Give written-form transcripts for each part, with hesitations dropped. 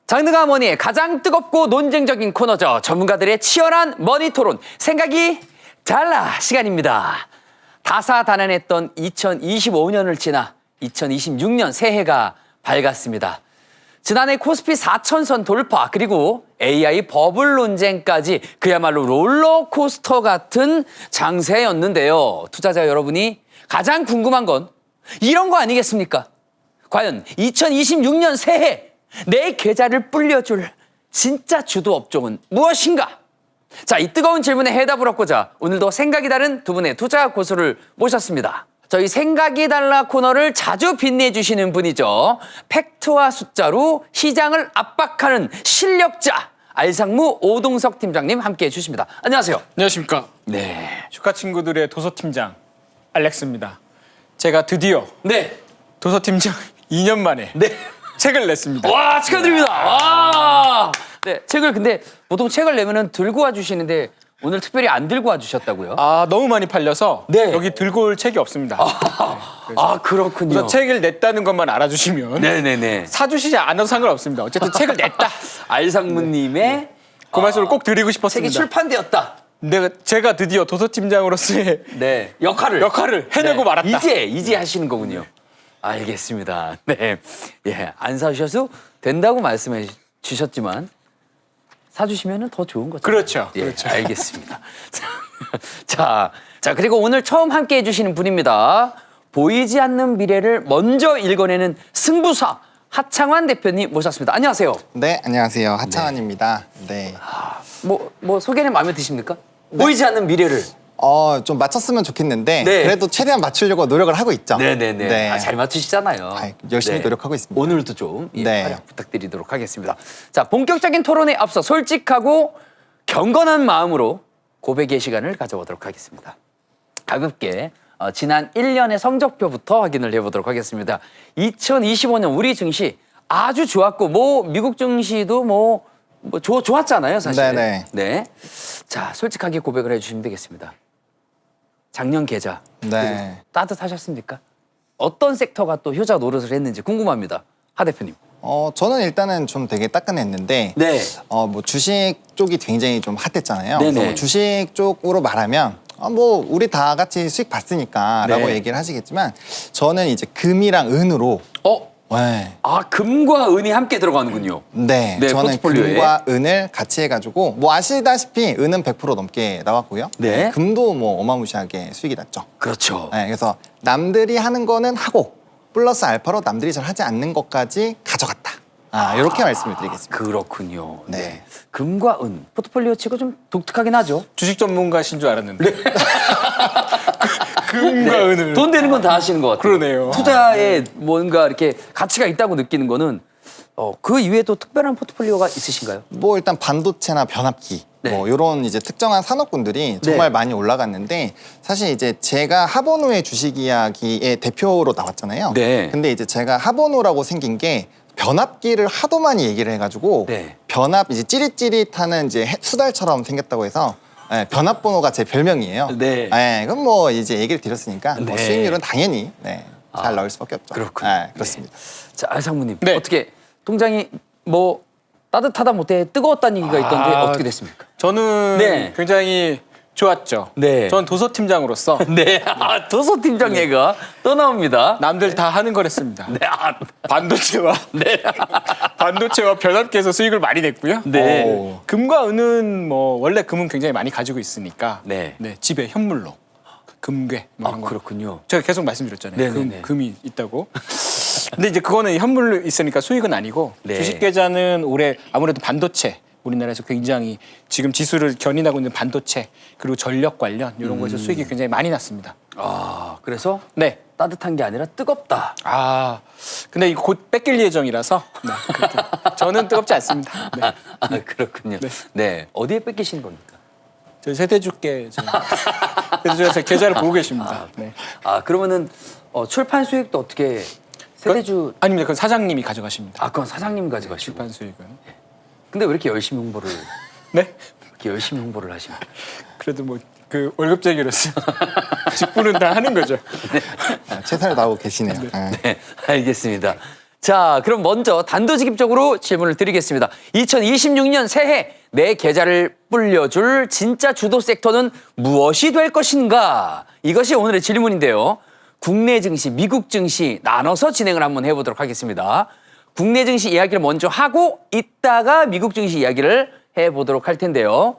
장르가 머니의 가장 뜨겁고 논쟁적인 코너죠. 전문가들의 치열한 머니 토론, 생각이 달라 시간입니다. 다사다난했던 2025년을 지나 2026년 새해가 밝았습니다. 지난해 코스피 4천선 돌파, 그리고 AI 버블 논쟁까지 그야말로 롤러코스터 같은 장세였는데요. 투자자 여러분이 가장 궁금한 건 이런 거 아니겠습니까? 과연 2026년 새해 내 계좌를 불려줄 진짜 주도 업종은 무엇인가? 자, 이 뜨거운 질문에 해답을 얻고자 오늘도 생각이 다른 두 분의 투자 고수를 모셨습니다. 저희 생각이 달라 코너를 자주 빛내주시는 분이죠. 팩트와 숫자로 시장을 압박하는 실력자, 알상무 오동석 팀장님 함께해 주십니다. 안녕하세요. 안녕하십니까. 네. 주가 친구들의 도서팀장 알렉스입니다. 제가 드디어 도서팀장 2년 만에 책을 냈습니다. 와, 축하드립니다. 와. 네, 책을 근데 보통 책을 내면은 들고 와 주시는데 오늘 특별히 안 들고 와 주셨다고요? 아, 너무 많이 팔려서 네. 여기 들고 올 책이 없습니다. 아, 그렇군요. 그래서 책을 냈다는 것만 알아주시면 네네네. 사주시지 않아도 상관없습니다. 어쨌든 책을 냈다. 알상무님의 그 말씀을 꼭 드리고 싶었습니다. 책이 출판되었다. 제가 드디어 도서팀장으로서의 네, 역할을 해내고 말았다. 이제 하시는 거군요. 알겠습니다. 네, 예, 안 사주셔도 된다고 말씀해 주셨지만 사주시면 더 좋은 거죠. 그렇죠. 예, 그렇죠. 알겠습니다. 자, 그리고 오늘 처음 함께 해주시는 분입니다. 보이지 않는 미래를 먼저 읽어내는 승부사 하창환 대표님 모셨습니다. 안녕하세요. 네, 안녕하세요. 하창환입니다. 네. 뭐 소개는 마음에 드십니까? 보이지 않는 미래를. 좀 맞췄으면 좋겠는데 네. 그래도 최대한 맞추려고 노력을 하고 있죠. 네네네. 네. 아, 잘 맞추시잖아요. 열심히 노력하고 있습니다. 오늘도 좀 네. 활약 부탁드리도록 하겠습니다. 자, 본격적인 토론에 앞서 솔직하고 경건한 마음으로 고백의 시간을 가져보도록 하겠습니다. 가볍게 지난 1년의 성적표부터 확인을 해보도록 하겠습니다. 2025년 우리 증시 아주 좋았고 미국 증시도 좋았잖아요, 사실. 네네. 네. 자, 솔직하게 고백을 해주시면 되겠습니다. 작년 계좌 네. 따뜻하셨습니까? 어떤 sek터가 또 효자 노릇을 했는지 궁금합니다. 하 대표님. 저는 일단은 좀 되게 따끈했는데 네. 주식 쪽이 굉장히 좀 핫했잖아요. 네네. 그래서 주식 쪽으로 말하면 우리 다 같이 수익 봤으니까 라고 네. 얘기를 하시겠지만 저는 이제 금이랑 은으로 네. 아, 금과 은이 함께 들어가는군요. 네, 네, 저는 포트폴리오에. 금과 은을 같이 해가지고 아시다시피 은은 100% 넘게 나왔고요. 네. 금도 어마무시하게 수익이 났죠. 그렇죠. 네, 그래서 남들이 하는 거는 하고 플러스 알파로 남들이 잘 하지 않는 것까지 가져갔다. 이렇게 말씀을 드리겠습니다. 그렇군요. 네. 네. 금과 은 포트폴리오 치고 좀 독특하긴 하죠. 주식 전문가신 줄 알았는데. 금과 은을. 돈 되는 건 다 하시는 것 같아요. 그러네요. 투자에 뭔가 이렇게 가치가 있다고 느끼는 거는 그 이외에도 특별한 포트폴리오가 있으신가요? 일단 반도체나 변압기 네. 이런 이제 특정한 산업군들이 정말 많이 올라갔는데 사실 이제 제가 하버노의 주식 이야기의 대표로 나왔잖아요. 네. 근데 이제 제가 하버노라고 생긴 게 변압기를 하도 많이 얘기를 해가지고 네. 변압 이제 찌릿찌릿하는 이제 수달처럼 생겼다고 해서 변압 번호가 제 별명이에요. 네. 그럼 이제 얘기를 드렸으니까 네. 수익률은 당연히 잘 나올 수밖에 없죠. 그렇군요. 그렇습니다. 자, 알상무님. 네. 어떻게 통장이 따뜻하다 못해 뜨거웠다는 얘기가 있던데 어떻게 됐습니까? 저는 네. 굉장히 좋았죠. 네. 전 도서팀장으로서 네, 도서팀장 얘가 또 나옵니다. 남들 다 하는 걸 했습니다. 네, 반도체와 네. 반도체와 변압기에서 수익을 많이 냈고요. 네. 금과 은은 원래 금은 굉장히 많이 가지고 있으니까 네. 집에 현물로 금괴 이런 거. 그렇군요. 제가 계속 말씀드렸잖아요. 네네네. 금이 있다고. 근데 이제 그거는 현물로 있으니까 수익은 아니고 네. 주식 계좌는 올해 아무래도 반도체 우리나라에서 굉장히 지금 지수를 견인하고 있는 반도체 그리고 전력 관련 이런 거에서 수익이 굉장히 많이 났습니다. 그래서 네. 따뜻한 게 아니라 뜨겁다. 근데 곧 뺏길 예정이라서 그렇게. 저는 뜨겁지 않습니다. 네. 그렇군요. 네. 어디에 뺏기신 겁니까? 저 세대주께 세대주에서 계좌를 보고 계십니다. 네. 그러면은 출판 수익도 어떻게 세대주? 아닙니다. 그건 사장님이 가져가십니다. 그건 사장님 가져가시고. 출판 수익은. 근데 왜 이렇게 열심히 홍보를? 네? 이렇게 열심히 홍보를 하십니까? 그래도 그 월급쟁이로서 직분은 다 하는 거죠. 최선을 다하고 계시네요. 네, 알겠습니다. 자, 그럼 먼저 단도직입적으로 질문을 드리겠습니다. 2026년 새해 내 계좌를 불려줄 진짜 주도 섹터는 무엇이 될 것인가? 이것이 오늘의 질문인데요. 국내 증시, 미국 증시 나눠서 진행을 한번 해보도록 하겠습니다. 국내 증시 이야기를 먼저 하고 이따가 미국 증시 이야기를 해보도록 할 텐데요.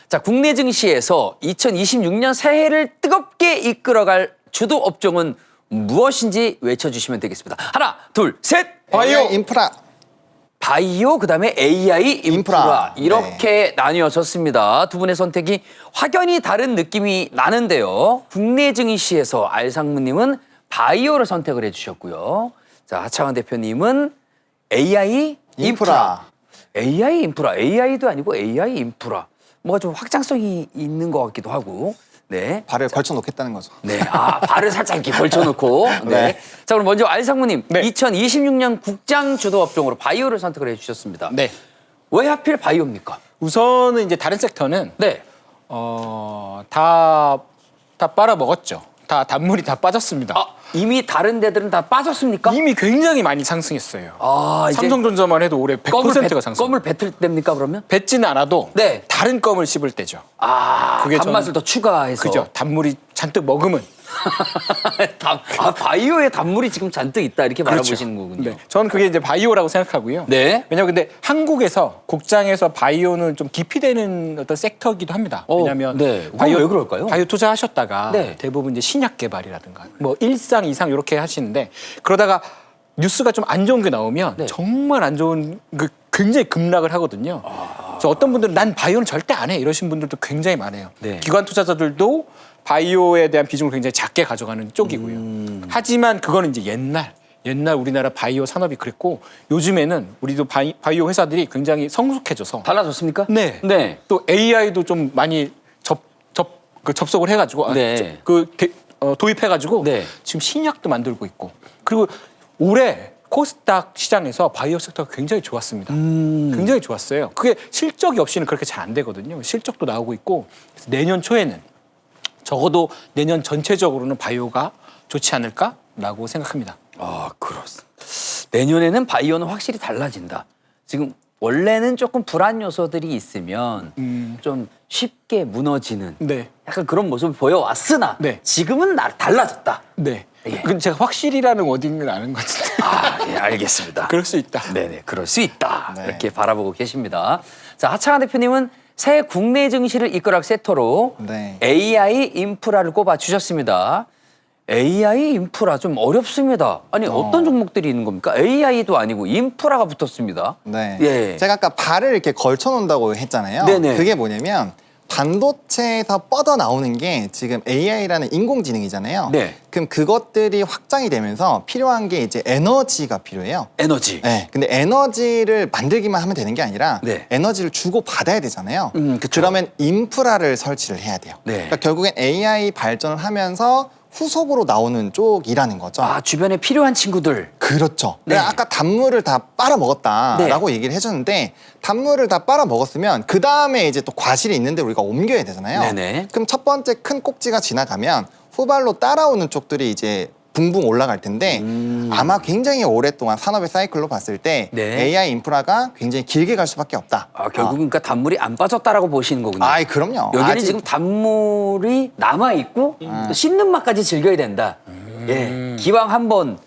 자, 국내 증시에서 2026년 새해를 뜨겁게 이끌어갈 주도 업종은 무엇인지 외쳐주시면 되겠습니다. 하나, 둘, 셋! 바이오 인프라. 바이오, 그다음에 AI, 인프라 인프라. 이렇게 나뉘어졌습니다. 두 분의 선택이 확연히 다른 느낌이 나는데요. 국내 증시에서 알상무님은 바이오를 선택을 해주셨고요. 자, 하창원 대표님은 AI, 인프라. AI, 인프라. AI도 아니고 AI, 인프라. 뭐가 좀 확장성이 있는 것 같기도 하고. 네. 발을 걸쳐 놓겠다는 거죠. 네. 아, 발을 살짝 이렇게 걸쳐놓고. 네. 네. 자, 그럼 먼저 알상무님. 네. 2026년 국장 주도 업종으로 바이오를 선택을 해주셨습니다. 네. 왜 하필 바이오입니까? 우선은 이제 다른 섹터는 네. 다 빨아먹었죠. 다 단물이 다 빠졌습니다. 아, 이미 다른 데들은 다 빠졌습니까? 이미 굉장히 많이 상승했어요. 아, 이제 삼성전자만 해도 올해 100%가 상승. 껌을 뱉을 때입니까, 그러면? 뱉지는 않아도 네. 다른 껌을 씹을 때죠. 아, 그게 단맛을 더 추가해서. 그죠. 단물이 잔뜩 먹으면. 바이오에 단물이 지금 잔뜩 있다 이렇게 바라보시는 거군요. 네. 저는 그게 이제 바이오라고 생각하고요. 네. 왜냐하면 근데 한국에서 국장에서 바이오는 좀 깊이 되는 어떤 섹터이기도 합니다. 왜냐하면 네. 그건 왜 그럴까요? 바이오 투자하셨다가 네. 대부분 이제 신약 개발이라든가 뭐 1상, 2상 이렇게 하시는데 그러다가 뉴스가 좀 안 좋은 게 나오면 네. 정말 안 좋은 그 굉장히 급락을 하거든요. 그래서 어떤 분들은 난 바이오는 절대 안 해 이러신 분들도 굉장히 많아요. 네. 기관 투자자들도 바이오에 대한 비중을 굉장히 작게 가져가는 쪽이고요. 하지만 그거는 이제 옛날 우리나라 바이오 산업이 그랬고 요즘에는 우리도 바이오 회사들이 굉장히 성숙해져서 달라졌습니까? 네. 네. 또 AI도 좀 많이 접속을 해가지고 네. 도입해가지고 네. 지금 신약도 만들고 있고 그리고 올해 코스닥 시장에서 바이오 섹터가 굉장히 좋았습니다. 굉장히 좋았어요. 그게 실적이 없이는 그렇게 잘 안 되거든요. 실적도 나오고 있고 그래서 내년 초에는 적어도 내년 전체적으로는 바이오가 좋지 않을까라고 생각합니다. 아, 그렇습니다. 내년에는 바이오는 확실히 달라진다. 지금 원래는 조금 불안 요소들이 있으면 좀 쉽게 무너지는 네. 약간 그런 모습을 보여왔으나 네. 지금은 달라졌다. 네. 예. 근데 제가 확실히라는 워딩을 아는 것 같은데. 아, 예, 알겠습니다. 그럴 수 있다. 네네, 그럴 수 있다. 네. 이렇게 바라보고 계십니다. 자, 하창한 대표님은 새 국내 증시를 이끌어갈 섹터로 네. AI 인프라를 꼽아 주셨습니다. AI 인프라 좀 어렵습니다. 아니 어떤 종목들이 있는 겁니까? AI도 아니고 인프라가 붙었습니다. 네. 예. 제가 아까 발을 이렇게 걸쳐 놓는다고 했잖아요. 네네. 그게 뭐냐면 반도체에서 뻗어 나오는 게 지금 AI라는 인공지능이잖아요. 네. 그럼 그것들이 확장이 되면서 필요한 게 이제 에너지가 필요해요. 에너지. 네. 근데 에너지를 만들기만 하면 되는 게 아니라 네. 에너지를 주고 받아야 되잖아요. 그쵸. 그러면 인프라를 설치를 해야 돼요. 네. 그러니까 결국엔 AI 발전을 하면서 후속으로 나오는 쪽이라는 거죠. 아, 주변에 필요한 친구들. 그렇죠. 네. 아까 단물을 다 빨아먹었다라고 얘기를 해줬는데 단물을 다 빨아먹었으면 그 다음에 이제 또 과실이 있는데 우리가 옮겨야 되잖아요. 네네. 그럼 첫 번째 큰 꼭지가 지나가면 후발로 따라오는 쪽들이 이제 붕붕 올라갈 텐데 아마 굉장히 오랫동안 산업의 사이클로 봤을 때 네. AI 인프라가 굉장히 길게 갈 수밖에 없다. 아, 결국은 그러니까 단물이 안 빠졌다라고 보시는 거군요. 아이 그럼요. 여기는 아직- 지금 단물이 남아 있고 또 씹는 맛까지 즐겨야 된다. 예, 기왕 한번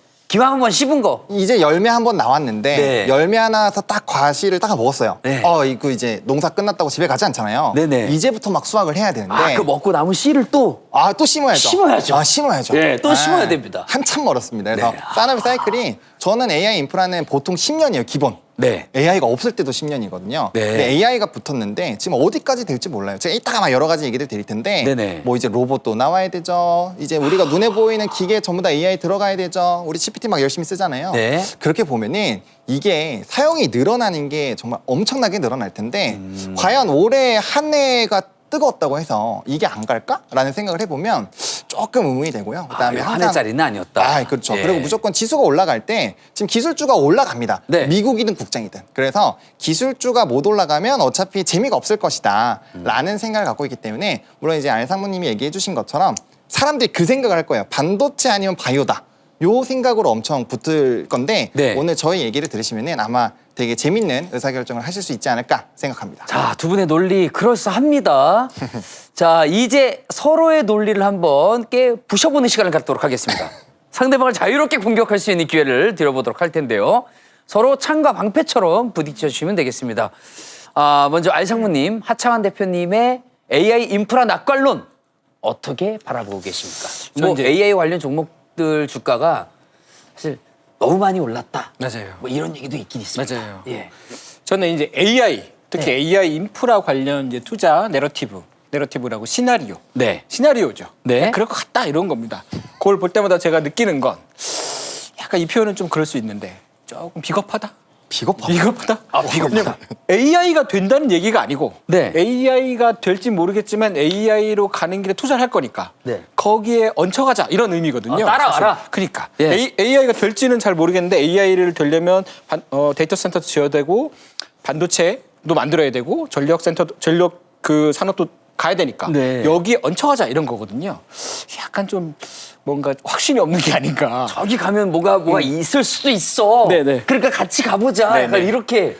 씹은 거. 이제 열매 한 번 나왔는데 네. 열매 하나서 딱 과실을 딱 먹었어요. 네. 이거 이제 농사 끝났다고 집에 가지 않잖아요. 네네. 이제부터 막 수확을 해야 되는데 아, 그 먹고 남은 씨를 또. 또 심어야죠. 심어야죠. 심어야죠. 예, 또 심어야 됩니다. 한참 멀었습니다. 그래서 네. 산업의 사이클이 저는 AI 인프라는 보통 10년이에요, 기본. 네. AI가 없을 때도 10년이거든요. 네. 근데 AI가 붙었는데 지금 어디까지 될지 몰라요. 제가 이따가 막 여러 가지 얘기를 드릴 텐데 네네. 뭐 이제 로봇도 나와야 되죠. 이제 우리가 눈에 보이는 기계 전부 다 AI 들어가야 되죠. 우리 GPT 막 열심히 쓰잖아요. 네. 그렇게 보면은 이게 사용이 늘어나는 게 정말 엄청나게 늘어날 텐데 과연 올해 한 해가 뜨거웠다고 해서 이게 안 갈까라는 생각을 해보면 조금 의문이 되고요. 그다음에 한 해짜리는 아니었다. 그렇죠. 예. 그리고 무조건 지수가 올라갈 때 지금 기술주가 올라갑니다. 네. 미국이든 국장이든. 그래서 기술주가 못 올라가면 어차피 재미가 없을 것이다라는 생각을 갖고 있기 때문에 물론 이제 알상무님이 얘기해 주신 것처럼 사람들이 그 생각을 할 거예요. 반도체 아니면 바이오다. 요 생각으로 엄청 붙을 건데 네. 오늘 저희 얘기를 들으시면은 아마 되게 재밌는 의사결정을 하실 수 있지 않을까 생각합니다. 자, 두 분의 논리 그럴싸합니다. 자, 이제 서로의 논리를 한번 깨 부셔보는 시간을 갖도록 하겠습니다. 상대방을 자유롭게 공격할 수 있는 기회를 드려보도록 할 텐데요. 서로 창과 방패처럼 부딪혀 주시면 되겠습니다. 먼저 알상무님, 하창한 대표님의 AI 인프라 낙관론 어떻게 바라보고 계십니까? 뭐 이제- AI 관련 종목들 주가가 사실 너무 많이 올랐다. 맞아요. 뭐 이런 얘기도 있긴 있습니다. 맞아요. 예. 저는 이제 AI, 특히 네. AI 인프라 관련 이제 투자 내러티브라고 네. 시나리오죠. 네. 그럴 것 같다 이런 겁니다. 그걸 볼 때마다 제가 느끼는 건 약간 이 표현은 좀 그럴 수 있는데 조금 비겁하다. 비겁하다? 비겁하다. AI가 된다는 얘기가 아니고 네. AI가 될지 모르겠지만 AI로 가는 길에 투자를 할 거니까 네. 거기에 얹혀가자 이런 의미거든요. 따라가라. 사실. 그러니까 예. AI가 될지는 잘 모르겠는데 AI를 되려면 데이터 센터도 지어야 되고 반도체도 만들어야 되고 전력 그 산업도 가야 되니까 네. 여기에 얹혀가자 이런 거거든요. 약간 좀 뭔가 확신이 없는 게 아닌가. 저기 가면 뭐가 있을 수도 있어. 네네. 그러니까 같이 가보자. 네네. 약간 이렇게.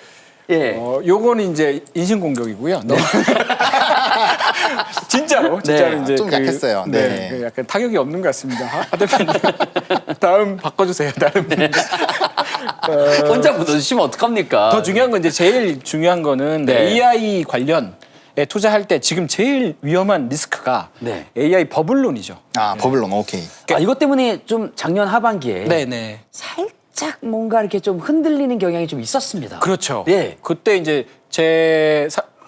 예. 요거는 이제 인신공격이고요. 네. 진짜로 네. 이제 좀 약했어요. 네. 그 약간 타격이 없는 것 같습니다. 하 대표님 다음 바꿔주세요. 다음. 혼자 묻어주시면 어떡합니까? 더 중요한 건 이제 제일 중요한 거는 네. AI 관련에 투자할 때 지금 제일 위험한 리스크가 네. AI 버블론이죠. 버블론 오케이. 이것 때문에 좀 작년 하반기에 네네. 살짝 뭔가 이렇게 좀 흔들리는 경향이 좀 있었습니다. 그렇죠. 예. 그때 이제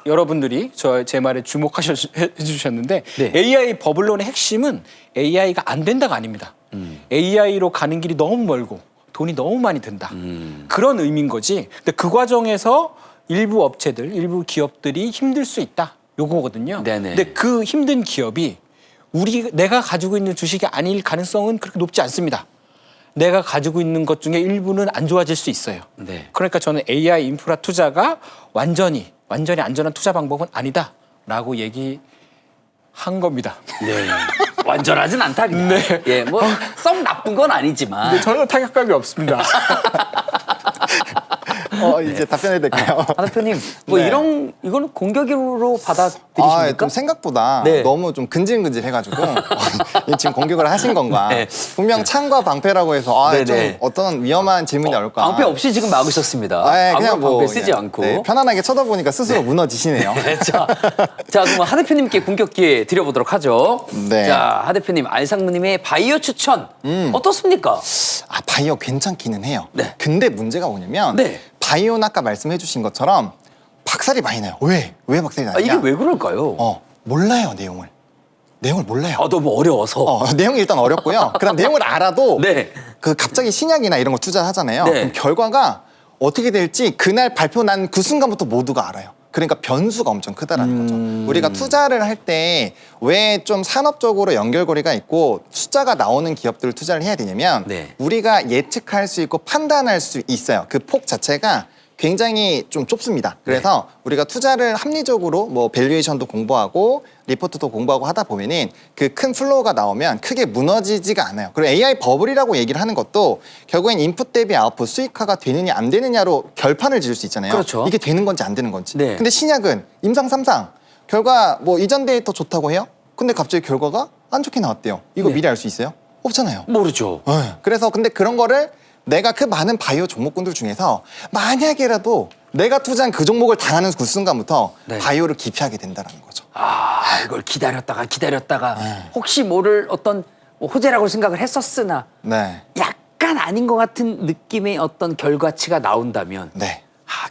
여러분들이 제 말에 주목해주셨는데 네. AI 버블론의 핵심은 AI가 안 된다가 아닙니다. AI로 가는 길이 너무 멀고 돈이 너무 많이 든다. 그런 의미인 거지. 근데 그 과정에서 일부 업체들, 일부 기업들이 힘들 수 있다. 요거거든요. 네네. 근데 그 힘든 기업이 내가 가지고 있는 주식이 아닐 가능성은 그렇게 높지 않습니다. 내가 가지고 있는 것 중에 일부는 안 좋아질 수 있어요. 네. 그러니까 저는 AI 인프라 투자가 완전히 안전한 투자 방법은 아니다라고 얘기한 겁니다. 네. 완전하진 않다. 그냥. 네. 예, 뭐 썩 나쁜 건 아니지만. 근데 전혀 타격감이 없습니다. 이제 답변해야 될까요? 하 대표님, 뭐 네. 이거는 공격으로 받아들이십니까? 좀 생각보다 네. 너무 좀 근질근질해가지고 지금 공격을 하신 건가? 네. 분명 창과 방패라고 해서 좀 네네. 어떤 위험한 질문이 올까? 방패 없이 지금 막으셨습니다. 그냥 뭐 방패 쓰지 그냥, 않고. 네, 편안하게 쳐다보니까 스스로 무너지시네요. 네, 자, 그럼 하 대표님께 공격 기회 드려보도록 하죠. 네. 자, 하 대표님, 알상무님의 바이오 추천 어떻습니까? 바이오 괜찮기는 해요. 네. 근데 문제가 뭐냐면 네. 바이오는 아까 말씀해주신 것처럼 박살이 많이 나요. 왜 박살이 나냐? 이게 왜 그럴까요? 몰라요, 내용을 몰라요. 너무 어려워서. 내용이 일단 어렵고요. 그다음 내용을 알아도 네. 그 갑자기 신약이나 이런 거 투자하잖아요. 네. 그럼 결과가 어떻게 될지 그날 발표 난 그 순간부터 모두가 알아요. 그러니까 변수가 엄청 크다라는 거죠. 우리가 투자를 할 때 왜 좀 산업적으로 연결고리가 있고 숫자가 나오는 기업들을 투자를 해야 되냐면 네. 우리가 예측할 수 있고 판단할 수 있어요. 그 폭 자체가 굉장히 좀 좁습니다. 그래서 우리가 투자를 합리적으로 뭐 밸류에이션도 공부하고 리포트도 공부하고 하다 보면은 그 큰 플로우가 나오면 크게 무너지지가 않아요. 그리고 AI 버블이라고 얘기를 하는 것도 결국엔 인풋 대비 아웃풋 수익화가 되느냐 안 되느냐로 결판을 지을 수 있잖아요. 그렇죠. 이게 되는 건지 안 되는 건지. 네. 근데 신약은 임상삼상 결과 뭐 이전 데이터 좋다고 해요? 근데 갑자기 결과가 안 좋게 나왔대요. 이거 네. 미리 알 수 있어요? 없잖아요. 모르죠. 그래서 근데 그런 거를 내가 그 많은 바이오 종목군들 중에서 만약에라도 내가 투자한 그 종목을 당하는 그 순간부터 네. 바이오를 기피하게 된다는 거죠. 이걸 기다렸다가 혹시 모를 어떤 뭐 호재라고 생각을 했었으나 네. 약간 아닌 것 같은 느낌의 어떤 결과치가 나온다면 네.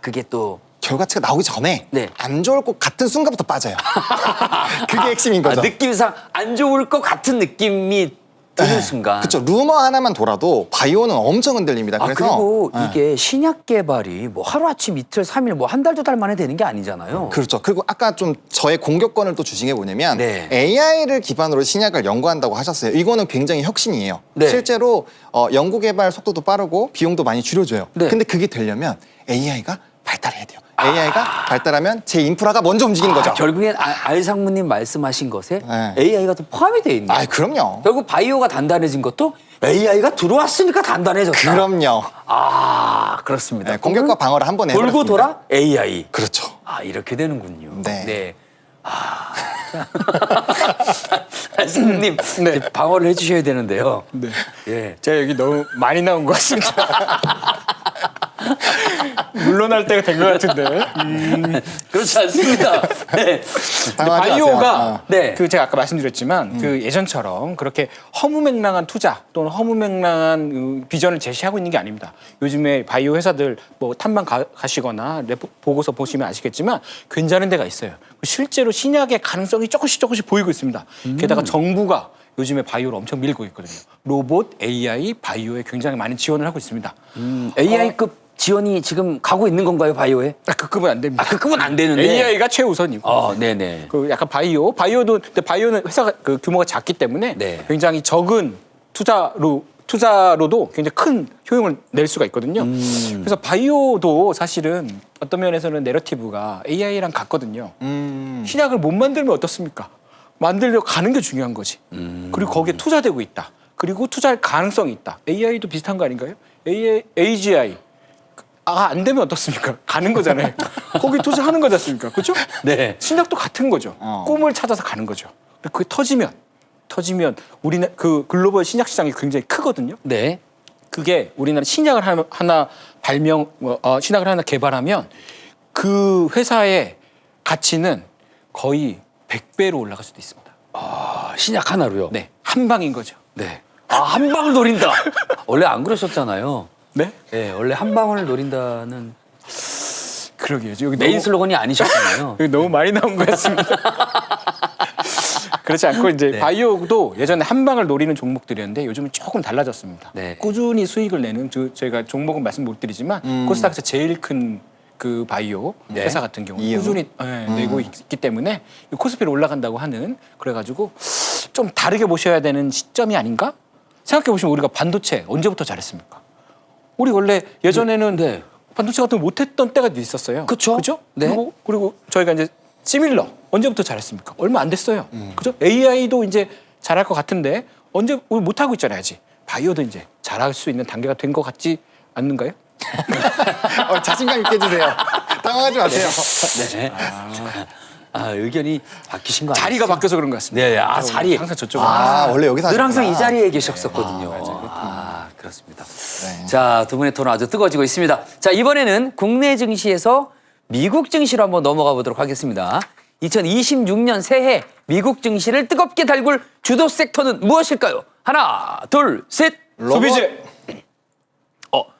그게 또 결과치가 나오기 전에 네. 안 좋을 것 같은 순간부터 빠져요. 그게 핵심인 거죠. 느낌상 안 좋을 것 같은 느낌이 드는 순간. 그렇죠. 루머 하나만 돌아도 바이오는 엄청 흔들립니다. 그래서 그리고 네. 이게 신약 개발이 뭐 하루아침 이틀, 3일, 뭐 한 달, 두 달 만에 되는 게 아니잖아요. 그렇죠. 그리고 아까 좀 저의 공격권을 또 주신 게 뭐냐면 네. AI를 기반으로 신약을 연구한다고 하셨어요. 이거는 굉장히 혁신이에요. 네. 실제로 연구 개발 속도도 빠르고 비용도 많이 줄여줘요. 네. 근데 그게 되려면 AI가 발달해야 돼요. AI가 발달하면 제 인프라가 먼저 움직이는 거죠. 결국엔 알상무님 말씀하신 것에 네. AI가 또 포함이 돼 있네요. 그럼요. 결국 바이오가 단단해진 것도 AI가 들어왔으니까 단단해졌다. 그럼요. 아, 그렇습니다. 네, 공격과 방어를 한 번에 돌고 해버렸습니다. 돌아 AI. 그렇죠. 아, 이렇게 되는군요. 네. 아. 선생님, 네. 이제 방어를 해주셔야 되는데요. 네. 예. 제가 여기 너무 많이 나온 것 같습니다. 물러날 때가 된 것 같은데. 그렇지 않습니다. 네. 당황하지 바이오가 마세요. 네. 그 제가 아까 말씀드렸지만 그 예전처럼 그렇게 허무맹랑한 투자 또는 허무맹랑한 비전을 제시하고 있는 게 아닙니다. 요즘에 바이오 회사들 뭐 탐방 가시거나 보고서 보시면 아시겠지만 괜찮은 데가 있어요. 실제로 신약의 가능성이 조금씩 보이고 있습니다. 게다가 정부가 요즘에 바이오를 엄청 밀고 있거든요. 로봇, AI, 바이오에 굉장히 많은 지원을 하고 있습니다. AI급 지원이 지금 가고 있는 건가요, 바이오에? 그 급은 안 됩니다. 아, 그 급은 안 되는데. AI가 최우선이고. 네네. 그 약간 바이오도 근데 바이오는 회사가 그 규모가 작기 때문에 네. 굉장히 적은 투자로도 굉장히 큰 효용을 낼 수가 있거든요. 그래서 바이오도 사실은 어떤 면에서는 내러티브가 AI랑 같거든요. 신약을 못 만들면 어떻습니까? 만들려고 가는 게 중요한 거지. 그리고 거기에 투자되고 있다. 그리고 투자할 가능성이 있다. AI도 비슷한 거 아닌가요? AGI. 안 되면 어떻습니까? 가는 거잖아요. 거기 투자하는 거지 않습니까? 그렇죠? 네. 신약도 같은 거죠. 꿈을 찾아서 가는 거죠. 그게 터지면 우리는 그 글로벌 신약 시장이 굉장히 크거든요. 네. 그게 우리나라 신약을 하나 신약을 하나 개발하면 그 회사의 가치는 거의 100배로 올라갈 수도 있습니다. 아, 신약 하나로요? 네, 한 방인 거죠. 네. 아, 한 방을 노린다. 원래 안 그러셨잖아요. 네? 네, 원래 한 방을 노린다는 그러게요. 여기 메인 너무, 슬로건이 아니셨잖아요. 여기 너무 많이 나온 것 같습니다. 그렇지 않고 이제 네. 바이오도 예전에 한 방을 노리는 종목들이었는데 요즘은 조금 달라졌습니다. 네. 꾸준히 수익을 내는 저희가 종목은 말씀 못 드리지만 코스닥에서 제일 큰 그 바이오 네. 회사 같은 경우 이유? 꾸준히 내고 있기 때문에 코스피로 올라간다고 하는 그래가지고 좀 다르게 보셔야 되는 시점이 아닌가 생각해 보시면 우리가 반도체 언제부터 잘했습니까? 우리 원래 예전에는 네. 반도체 같은 거 못했던 때가 있었어요. 그쵸? 그죠? 네. 그리고 저희가 이제 시밀러 언제부터 잘했습니까? 얼마 안 됐어요. 그죠? AI도 이제 잘할 것 같은데 언제 우리 못 하고 있잖아요, 아직. 바이오도 이제 잘할 수 있는 단계가 된 것 같지 않는가요? 자신감 있게 해주세요. 당황하지 마세요. 네. 아, 의견이 바뀌신 거 아니에요? 자리가 바뀌어서 그런 것 같습니다. 네, 아, 자리. 항상 저쪽으로. 원래 여기서 늘 항상 이 하셨구나. 자리에 계셨었거든요. 그렇습니다. 자, 두 분의 토론 아주 뜨거워지고 있습니다. 자, 이번에는 국내 증시에서 미국 증시로 한번 넘어가 보도록 하겠습니다. 2026년 새해 미국 증시를 뜨겁게 달굴 주도 섹터는 무엇일까요? 하나, 둘, 셋. 소비재.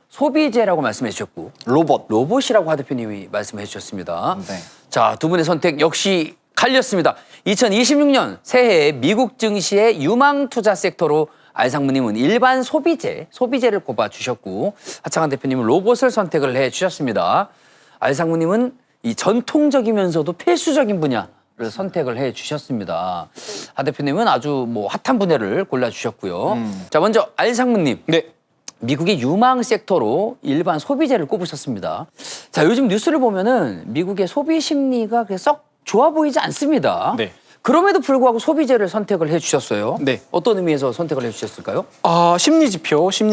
소비재라고 말씀해 주셨고 로봇이라고 하 대표님이 말씀해 주셨습니다. 네. 자, 두 분의 선택 역시 갈렸습니다. 2026년 새해 미국 증시의 유망 투자 섹터로 알상무님은 일반 소비재를 꼽아 주셨고 하창한 대표님은 로봇을 선택을 해 주셨습니다. 알상무님은 이 전통적이면서도 필수적인 분야를 선택을 해 주셨습니다. 하 대표님은 아주 뭐 핫한 분야를 골라 주셨고요. 자, 먼저 알상무님. 네. 미국의 유망 섹터로 일반 소비재를 꼽으셨습니다. 자, 요즘 뉴스를 보면은 미국의 소비 심리가 그렇게 썩 좋아 보이지 않습니다. 네. 그럼에도 불구하고 소비재를 선택을 해주셨어요. 네. 어떤 의미에서 선택을 해주셨을까요? 심리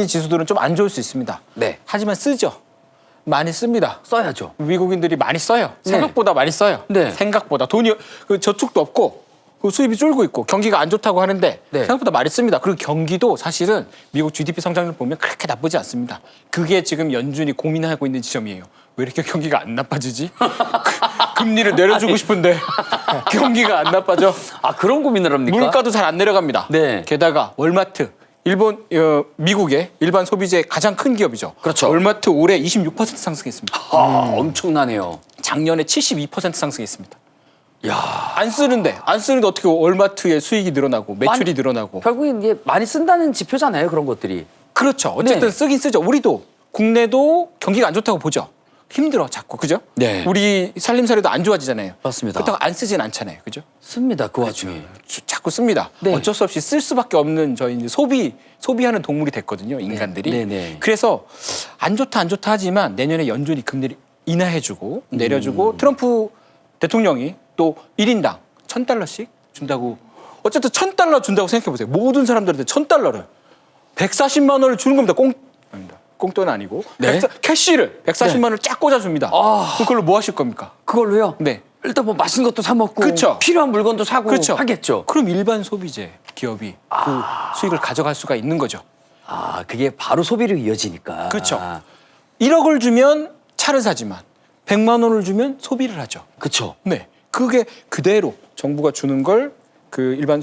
지수들은 좀 안 좋을 수 있습니다. 네. 하지만 쓰죠. 많이 씁니다. 써야죠. 미국인들이 많이 써요. 네. 생각보다 많이 써요. 네. 생각보다 돈이 저축도 없고 그 수입이 줄고 있고 경기가 안 좋다고 하는데 네. 생각보다 많이 씁니다. 그리고 경기도 사실은 미국 GDP 성장률 보면 그렇게 나쁘지 않습니다. 그게 지금 연준이 고민하고 있는 지점이에요. 왜 이렇게 경기가 안 나빠지지? 금리를 내려주고 싶은데 경기가 안 나빠져. 아, 그런 고민을 합니까? 물가도 잘 안 내려갑니다. 네. 게다가 월마트 미국의 일반 소비재의 가장 큰 기업이죠. 그렇죠. 월마트 올해 26% 상승했습니다. 엄청나네요. 작년에 72% 상승했습니다. 야, 안 쓰는데 어떻게 월마트의 수익이 늘어나고 매출이 늘어나고. 결국엔 이게 많이 쓴다는 지표잖아요. 그런 것들이. 그렇죠. 어쨌든 네. 쓰긴 쓰죠. 우리도 국내도 경기가 안 좋다고 보죠. 힘들어 자꾸 그죠? 네. 우리 살림살이도 안 좋아지잖아요. 맞습니다. 그렇다고 안 쓰진 않잖아요. 그죠? 씁니다. 그 와중에. 자꾸 씁니다. 네. 어쩔 수 없이 쓸 수밖에 없는 저희 이제 소비하는 동물이 됐거든요. 인간들이. 네, 네. 그래서 안 좋다 하지만 내년에 연준이 금리를 인하해주고 내려주고 트럼프 대통령이 또 1인당 $1,000씩 준다고. 어쨌든 $1,000 준다고 생각해 보세요. 모든 사람들한테 $1,000를 140만 원을 주는 겁니다. 아닙니다. 꽁돈은 아니고 네? 캐시를 140만 원을 쫙 꽂아줍니다. 아. 그럼 그걸로 뭐 하실 겁니까? 그걸로요? 네. 일단 뭐 맛있는 것도 사 먹고 그쵸. 필요한 물건도 사고 그렇죠. 하겠죠. 그럼 일반 소비재 기업이 그 수익을 가져갈 수가 있는 거죠. 아, 그게 바로 소비로 이어지니까. 그렇죠. 1억을 주면 차를 사지만 100만 원을 주면 소비를 하죠. 그렇죠. 네. 그게 그대로 정부가 주는 걸 그 일반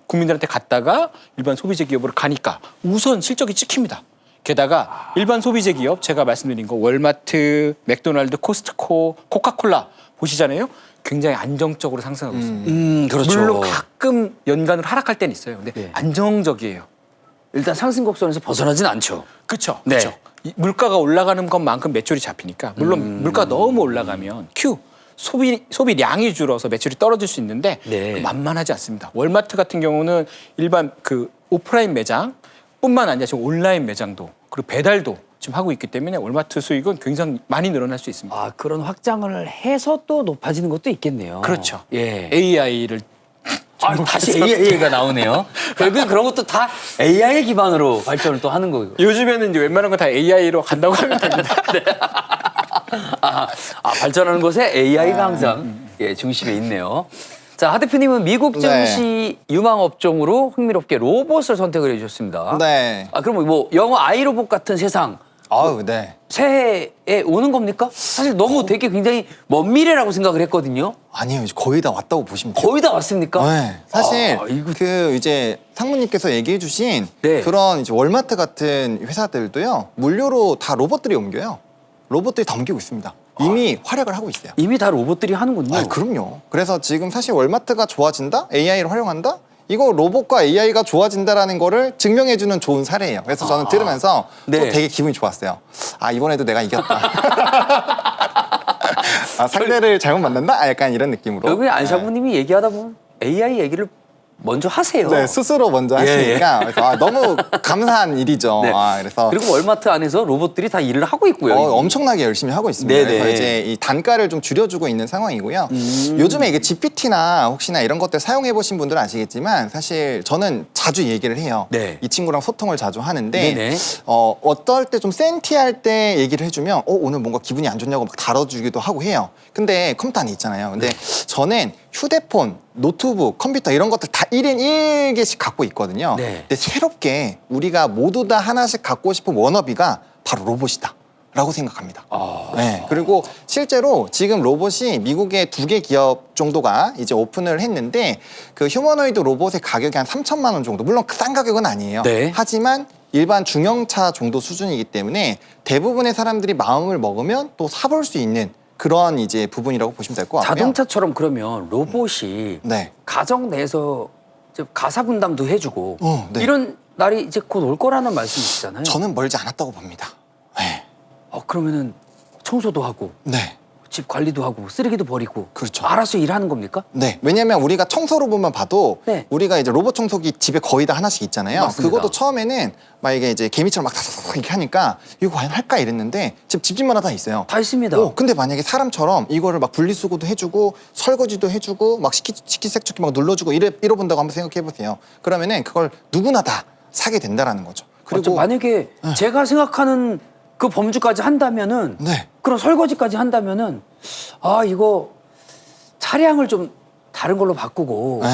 국민들한테 갔다가 일반 소비재 기업으로 가니까 우선 실적이 찍힙니다. 게다가 일반 소비재 기업 제가 말씀드린 거 월마트, 맥도날드, 코스트코, 코카콜라 보시잖아요. 굉장히 안정적으로 상승하고 있습니다. 그렇죠. 물론 가끔 연간으로 하락할 때는 있어요. 근데 네. 안정적이에요. 일단 상승 곡선에서 벗어나진 않죠. 그렇죠. 네. 그렇죠. 물가가 올라가는 것만큼 매출이 잡히니까 물론 물가가 너무 올라가면 소비량이 줄어서 매출이 떨어질 수 있는데 네. 만만하지 않습니다. 월마트 같은 경우는 일반 그 오프라인 매장뿐만 아니라 지금 온라인 매장도 그리고 배달도 지금 하고 있기 때문에 월마트 수익은 굉장히 많이 늘어날 수 있습니다. 아, 그런 확장을 해서 또 높아지는 것도 있겠네요. 그렇죠. 예. AI를 다시 AI가 나오네요. 결국 그런 것도 다 AI 기반으로 발전을 또 하는 거고. 요즘에는 이제 웬만한 건 다 AI로 간다고 하면 됩니다. 발전하는 곳에 AI가 항상 예, 중심에 있네요. 자, 하 대표님은 미국 증시 유망 업종으로 흥미롭게 로봇을 선택을 해주셨습니다. 네. 아, 그럼 뭐 영어 아이로봇 같은 세상 아우, 네. 새해에 오는 겁니까? 사실 너무 되게 굉장히 먼 미래라고 생각을 했거든요. 아니요, 이제 거의 다 왔다고 보시면 돼요. 거의 다 왔습니까? 네. 사실 아, 이거- 그 이제 상무님께서 얘기해주신 네. 그런 이제 월마트 같은 회사들도요 물류로 다 로봇들이 옮겨요. 로봇들이 다 옮기고 있습니다. 이미 활약을 하고 있어요. 이미 다 로봇들이 하는군요. 아, 그럼요. 그래서 지금 사실 월마트가 좋아진다, AI를 활용한다. 이거 로봇과 AI가 좋아진다라는 거를 증명해주는 좋은 사례예요. 그래서 저는 들으면서 네. 또 되게 기분이 좋았어요. 아, 이번에도 내가 이겼다. 아, 상대를 잘못 만났나? 아, 약간 이런 느낌으로. 결국에 안사부님이 얘기하다 보면 AI 얘기를 먼저 하세요. 네, 스스로 먼저 하시니까 그래서 너무 감사한 일이죠. 네. 그래서 그리고 월마트 안에서 로봇들이 다 일을 하고 있고요. 엄청나게 열심히 하고 있습니다. 네네. 그래서 이제 이 단가를 좀 줄여주고 있는 상황이고요. 요즘에 이게 GPT나 혹시나 이런 것들 사용해 보신 분들은 아시겠지만 사실 저는 자주 얘기를 해요. 네. 이 친구랑 소통을 자주 하는데 네네. 어떨 때 좀 센티할 때 얘기를 해주면 오늘 뭔가 기분이 안 좋냐고 막 다뤄주기도 하고 해요. 근데 컴퓨터 안에 있잖아요. 근데 저는 휴대폰, 노트북, 컴퓨터 이런 것들 다 1인 1개씩 갖고 있거든요. 네. 근데 새롭게 우리가 모두 다 하나씩 갖고 싶은 워너비가 바로 로봇이다. 라고 생각합니다. 네. 그리고 실제로 지금 로봇이 미국의 2개 기업 정도가 이제 오픈을 했는데 그 휴머노이드 로봇의 가격이 한 3천만 원 정도. 물론 싼 가격은 아니에요. 네. 하지만 일반 중형차 정도 수준이기 때문에 대부분의 사람들이 마음을 먹으면 또 사볼 수 있는 그런 이제 부분이라고 보시면 될 것 같고요. 자동차처럼 그러면 로봇이 네. 가정 내에서 이제 가사 분담도 해주고 네. 이런 날이 이제 곧 올 거라는 말씀이시잖아요. 저는 멀지 않았다고 봅니다. 네. 그러면은 청소도 하고 네. 집 관리도 하고 쓰레기도 버리고 그렇죠. 알아서 일하는 겁니까? 네. 왜냐면 우리가 청소 로봇만 봐도 네. 우리가 이제 로봇 청소기 집에 거의 다 하나씩 있잖아요. 맞습니다. 그것도 처음에는 막 이게 이제 개미처럼 막 다다닥 이렇게 하니까 이거 과연 할까 이랬는데 집집마다 다 있어요. 다 있습니다. 근데 만약에 사람처럼 이거를 막 분리수거도 해주고 설거지도 해주고 막 식기세척기 막 눌러주고 이러본다고 한번 생각해 보세요. 그러면은 그걸 누구나 다 사게 된다라는 거죠. 그리고 만약에 제가 생각하는 그 범주까지 한다면은 네. 그런 설거지까지 한다면은 이거 차량을 좀 다른 걸로 바꾸고 네.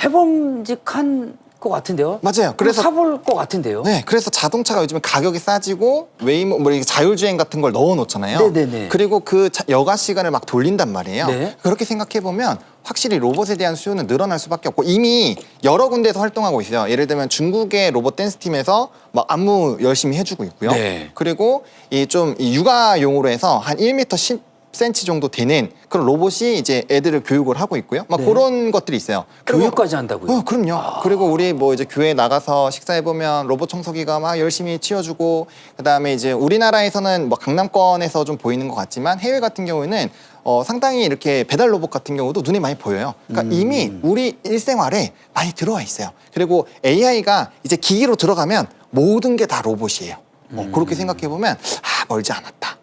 해봄직한 것 같은데요. 맞아요. 그래서 사볼 것 같은데요. 네, 그래서 자동차가 요즘에 가격이 싸지고 웨이모 뭐 이렇게 자율주행 같은 걸 넣어 놓잖아요. 네네네. 그리고 그 여가 시간을 막 돌린단 말이에요. 네. 그렇게 생각해 보면 확실히 로봇에 대한 수요는 늘어날 수밖에 없고 이미 여러 군데에서 활동하고 있어요. 예를 들면 중국의 로봇 댄스 팀에서 막 안무 열심히 해주고 있고요. 네. 그리고 이 육아용으로 해서 한 1m 10cm 정도 되는 그런 로봇이 이제 애들을 교육을 하고 있고요. 막 네. 그런 것들이 있어요. 그리고 교육까지 한다고요? 그럼요. 그리고 우리 뭐 이제 교회 나가서 식사해 보면 로봇 청소기가 막 열심히 치워주고 그다음에 이제 우리나라에서는 뭐 강남권에서 좀 보이는 것 같지만 해외 같은 경우에는 상당히 이렇게 배달 로봇 같은 경우도 눈에 많이 보여요. 그러니까 이미 우리 일생활에 많이 들어와 있어요. 그리고 AI가 이제 기기로 들어가면 모든 게 다 로봇이에요. 그렇게 생각해 보면 멀지 않았다.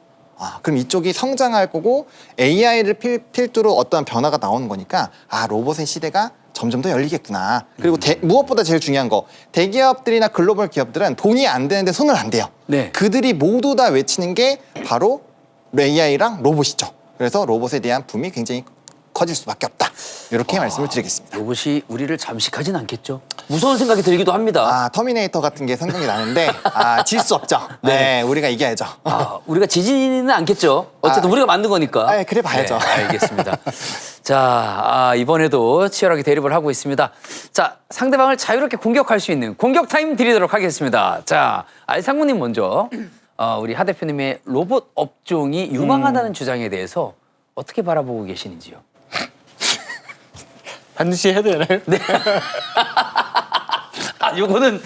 그럼 이쪽이 성장할 거고 AI를 필두로 어떠한 변화가 나오는 거니까 로봇의 시대가 점점 더 열리겠구나. 그리고 무엇보다 제일 중요한 거, 대기업들이나 글로벌 기업들은 돈이 안 되는데 손을 안 대요. 네. 그들이 모두 다 외치는 게 바로 AI랑 로봇이죠. 그래서 로봇에 대한 붐이 굉장히 커질 수밖에 없다. 이렇게 말씀을 드리겠습니다. 로봇이 우리를 잠식하진 않겠죠? 무서운 생각이 들기도 합니다. 터미네이터 같은 게 생각이 나는데 질 수 없죠. 네, 우리가 이겨야죠. 우리가 지지는 않겠죠? 어쨌든 우리가 만든 거니까. 그래 봐야죠. 네, 알겠습니다. 자, 이번에도 치열하게 대립을 하고 있습니다. 자, 상대방을 자유롭게 공격할 수 있는 공격 타임 드리도록 하겠습니다. 자, 알상무님 먼저 우리 하 대표님의 로봇 업종이 유망하다는 주장에 대해서 어떻게 바라보고 계시는지요? 반드시 해야 되나요? 네. 요거는